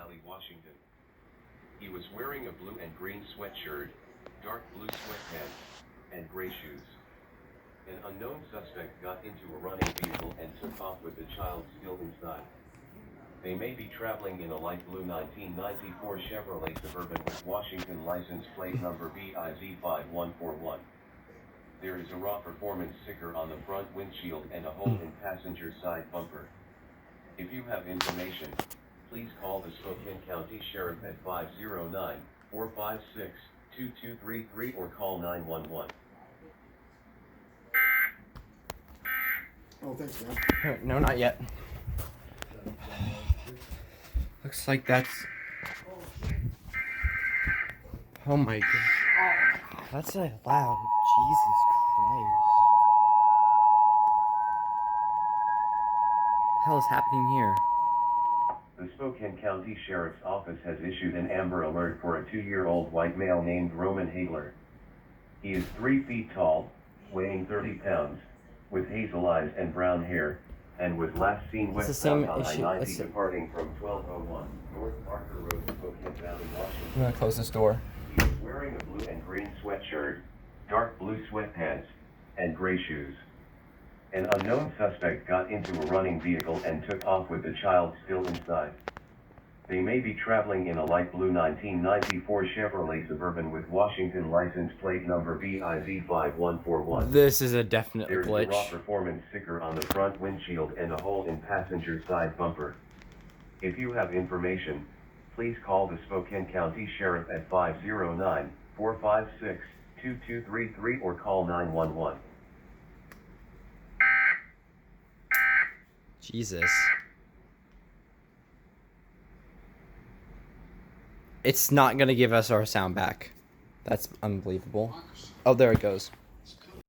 Valley, Washington. He was wearing a blue and green sweatshirt, dark blue sweatpants, and gray shoes. An unknown suspect got into a running vehicle and took off with the child still inside. They may be traveling in a light blue 1994 Chevrolet Suburban with Washington license plate number BIZ5141. There is a raw performance sticker on the front windshield and a hole in passenger side bumper. If you have information, please call the Spokane County Sheriff at 509-456-2233 or call 911. Oh, thanks, man. No, not yet. Looks like that's... Oh my god. That's a loud. Jesus Christ. What the hell is happening here? The Spokane County Sheriff's Office has issued an Amber Alert for a 2-year-old white male named Roman Hagler. He is 3 feet tall, weighing 30 pounds, with hazel eyes and brown hair, and was last seen westbound on I-90 departing from 1201 North Parker Road, Spokane Valley, Washington. I'm gonna close this door. He is wearing a blue and green sweatshirt, dark blue sweatpants, and gray shoes. An unknown suspect got into a running vehicle and took off with the child still inside. They may be traveling in a light blue 1994 Chevrolet Suburban with Washington license plate number BIZ5141. This is a definite There's glitch. a raw performance sticker on the front windshield and a hole in passenger side bumper. If you have information, please call the Spokane County Sheriff at 509-456-2233 or call 911. Jesus. It's not gonna give us our sound back. That's unbelievable. Oh, there it goes.